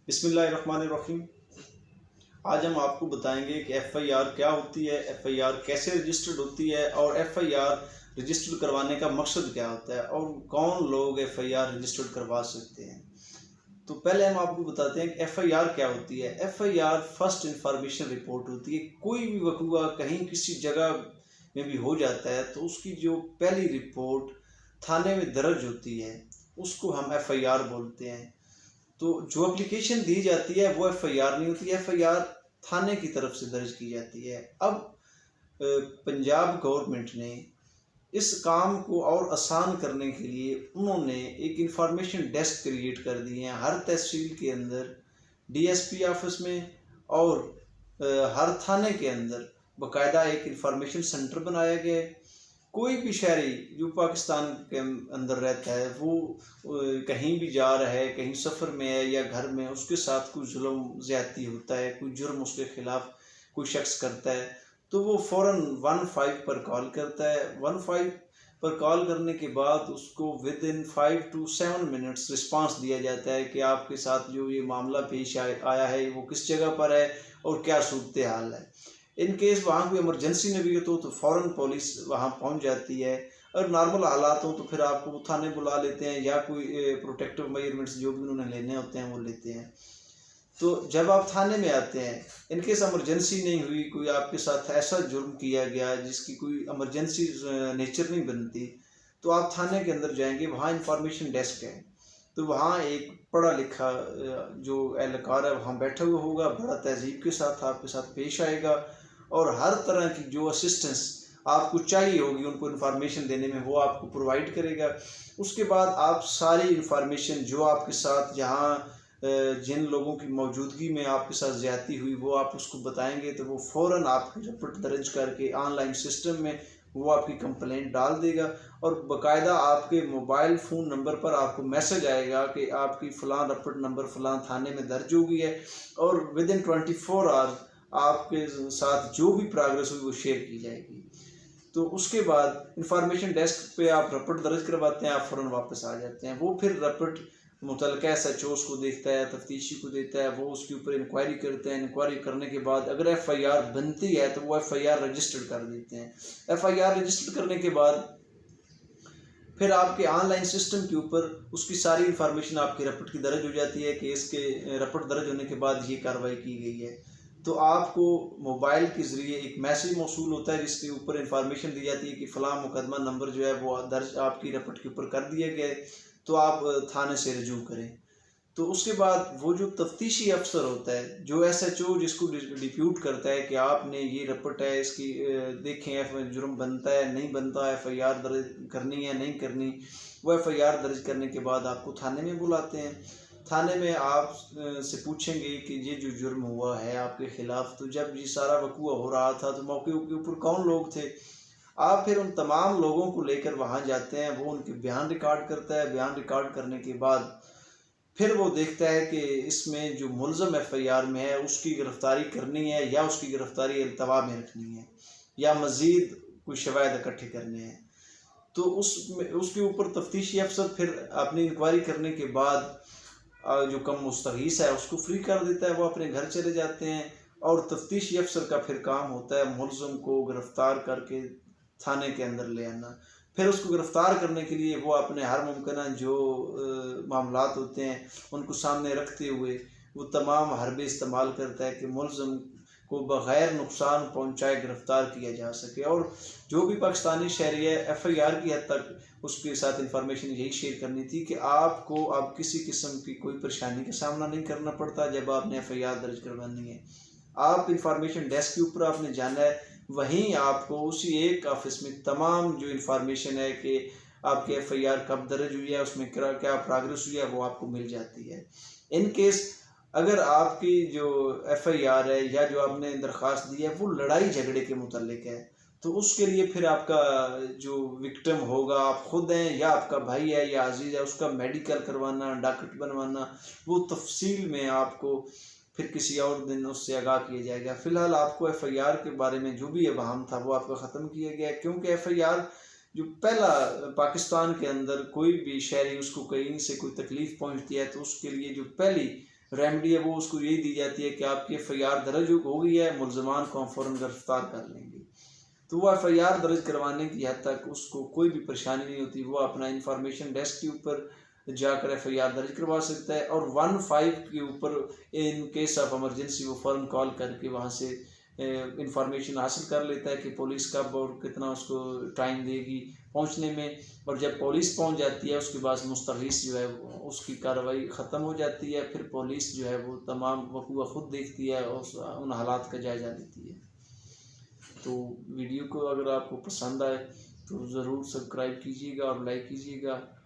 बिस्मिल्लाहिर्रहमानिर्रहीम। आज हम आपको बताएंगे कि एफआईआर क्या होती है, एफआईआर कैसे रजिस्टर्ड होती है और एफआईआर रजिस्टर्ड करवाने का मकसद क्या होता है और कौन लोग एफआईआर रजिस्टर्ड करवा सकते हैं। तो पहले हम आपको बताते हैं कि एफआईआर क्या होती है। एफआईआर फर्स्ट इंफॉर्मेशन रिपोर्ट होती है। कोई भी वकूआ कहीं किसी जगह में भी हो जाता है तो उसकी जो पहली रिपोर्ट थाने में दर्ज होती है उसको हम एफआईआर बोलते हैं। तो जो एप्लीकेशन दी जाती है वो एफआईआर नहीं होती है, एफआईआर थाने की तरफ से दर्ज की जाती है। अब पंजाब गवर्नमेंट ने इस काम को और आसान करने के लिए उन्होंने एक इंफॉर्मेशन डेस्क क्रिएट कर दी है हर तहसील के अंदर, डीएसपी ऑफिस में और हर थाने के अंदर बाकायदा एक इंफॉर्मेशन सेंटर बनाया गया है। कोई भी शहरी जो पाकिस्तान के अंदर रहता है वो कहीं भी जा रहा है, कहीं सफ़र में है या घर में उसके साथ कोई जुल्म ज़्यादती होता है, कोई जुर्म उसके खिलाफ कोई शख्स करता है तो वो फ़ौरन 15 पर कॉल करता है। 15 पर कॉल करने के बाद उसको with in 5 to 7 minutes response दिया जाता है कि आपके साथ जो ये मामला पेश आया है वो किस जगह पर है और क्या सूरत हाल है। इन केस वहाँ कोई इमरजेंसी में भी हो तो फ़ौरन पुलिस वहाँ पहुँच जाती है। और नॉर्मल हालात हो तो फिर आपको थाने बुला लेते हैं या कोई प्रोटेक्टिव मेजरमेंट्स जो भी उन्होंने लेने होते हैं वो लेते हैं। तो जब आप थाने में आते हैं, इन केस इमरजेंसी नहीं हुई, कोई आपके साथ ऐसा जुर्म किया गया जिसकी कोई इमरजेंसी नेचर नहीं बनती, तो आप थाने के अंदर जाएंगे, वहाँ इंफॉर्मेशन डेस्क है। तो वहाँ एक पढ़ा लिखा जो एहलकार है वहाँ बैठा हुआ होगा, बड़ा तहजीब के साथ आपके साथ पेश आएगा और हर तरह की जो असिस्टेंस आपको चाहिए होगी उनको इन्फॉर्मेशन देने में वो आपको प्रोवाइड करेगा। उसके बाद आप सारी इन्फॉर्मेशन जो आपके साथ जहाँ जिन लोगों की मौजूदगी में आपके साथ ज़्यादती हुई वो आप उसको बताएंगे तो वो फ़ौरन आपकी रिपोर्ट दर्ज करके ऑनलाइन सिस्टम में वो आपकी कंप्लेंट डाल देगा और बाकायदा आपके मोबाइल फ़ोन नंबर पर आपको मैसेज आएगा कि आपकी फ़लाँ रिपोर्ट नंबर फ़लाँ थाने में दर्ज हो गई है और विद इन 24 आवर्स आपके साथ जो भी प्रोग्रेस हुई वो शेयर की जाएगी। तो उसके बाद इंफॉर्मेशन डेस्क पे आप रिपोर्ट दर्ज करवाते हैं, आप फ़ौरन वापस आ जाते हैं। वो फिर रिपोर्ट मुतलका एसएचओ को देखता है, तफ्तीशी को देता है, वो उसके ऊपर इंक्वायरी करते हैं। इंक्वायरी करने के बाद अगर एफआईआर बनती है तो वो एफआईआर रजिस्टर्ड कर देते हैं। एफआईआर रजिस्टर्ड करने के बाद फिर आपके ऑनलाइन सिस्टम के ऊपर उसकी सारी इन्फॉर्मेशन आपकी रिपोर्ट की दर्ज हो जाती है कि इसके रिपोर्ट दर्ज होने के बाद ये कार्रवाई की गई है। तो आपको मोबाइल के ज़रिए एक मैसेज मौसूल होता है जिसके ऊपर इंफॉर्मेशन दी जाती है कि फ़लाँ मुकदमा नंबर जो है वो दर्ज आपकी रिपोर्ट के ऊपर कर दिया गया है, तो आप थाने से रजू करें। तो उसके बाद वो जो तफ्तीशी अफसर होता है, जो एसएचओ जिसको डिप्यूट करता है कि आपने ये रिपोर्ट है इसकी देखें जुर्म बनता है नहीं बनता, एफआईआर दर्ज करनी है नहीं करनी, वो एफआईआर दर्ज करने के बाद आपको थाने में बुलाते हैं। थाने में आप से पूछेंगे कि ये जो जुर्म हुआ है आपके ख़िलाफ़, तो जब ये सारा वकूआ हो रहा था तो मौके के ऊपर कौन लोग थे। आप फिर उन तमाम लोगों को लेकर वहाँ जाते हैं, वो उनके बयान रिकॉर्ड करता है। बयान रिकॉर्ड करने के बाद फिर वो देखता है कि इसमें जो मुलज़म एफआईआर में है उसकी गिरफ़्तारी करनी है या उसकी गिरफ़्तारी अल्तवा में रखनी है या मज़ीद कोई शवाहिद इकट्ठे करने हैं। तो उसके ऊपर तफ्तीशी अफसर फिर अपनी इंक्वायरी करने के बाद जो कम मुस्तगीस है उसको फ्री कर देता है, वो अपने घर चले जाते हैं। और तफ्तीशी अफसर का फिर काम होता है मुलज़म को गिरफ़्तार करके थाने के अंदर ले आना। फिर उसको गिरफ़्तार करने के लिए वो अपने हर मुमकिन जो मामलात होते हैं उनको सामने रखते हुए वो तमाम हरबे इस्तेमाल करता है कि मुलज़म को बग़ैर नुकसान पहुँचाए गिरफ़्तार किया जा सके। और जो भी पाकिस्तानी शहरी है एफआईआर की हद तक उसके साथ इंफॉर्मेशन यही शेयर करनी थी कि आपको अब किसी किस्म की कोई परेशानी का सामना नहीं करना पड़ता जब आपने एफआईआर दर्ज करवानी है। आप इंफॉर्मेशन डेस्क के ऊपर आपने जाना है, वहीं आपको उसी एक ऑफिस में तमाम जो इंफॉर्मेशन है कि आपकी एफआईआर कब दर्ज हुई है, उसमें क्या प्रोग्रेस हुई है, वो आपको मिल जाती है। इन केस अगर आपकी जो एफआईआर है या जो आपने दरख्वास्त दी है वो लड़ाई झगड़े के मुतल्लिक है, तो उसके लिए फिर आपका जो विक्टिम होगा आप ख़ुद हैं या आपका भाई है या अजीज़ है, उसका मेडिकल करवाना, डॉक्यूमेंट बनवाना, वो तफसील में आपको फिर किसी और दिन उससे आगाह किया जाएगा। फ़िलहाल आपको एफआईआर के बारे में जो भी अवाम था वो आपका ख़त्म किया गया है, क्योंकि एफआईआर जो पहला पाकिस्तान के अंदर कोई भी शहरी उसको कहीं से कोई तकलीफ़ पहुँचती है तो उसके लिए जो पहली रेमेडी है वो उसको यही दी जाती है कि आपकी FIR दर्ज हो गई है, मुलजमान को हम फ़ौरन गिरफ्तार कर लेंगे। तो वो FIR दर्ज करवाने की हद तक उसको कोई भी परेशानी नहीं होती, वो अपना इंफॉर्मेशन डेस्क के ऊपर जाकर FIR दर्ज करवा सकता है और 15 के ऊपर इन केस ऑफ इमरजेंसी वो फ़ौरन कॉल करके वहाँ से इंफॉर्मेशन हासिल कर लेता है कि पुलिस कब और कितना उसको टाइम देगी पहुंचने में। और जब पुलिस पहुंच जाती है उसके बाद मुस्तगीस जो है उसकी कार्रवाई ख़त्म हो जाती है। फिर पुलिस जो है वो तमाम वकूआ ख़ुद देखती है और उन हालात का जायज़ा लेती है। तो वीडियो को अगर आपको पसंद आए तो ज़रूर सब्सक्राइब कीजिएगा और लाइक कीजिएगा।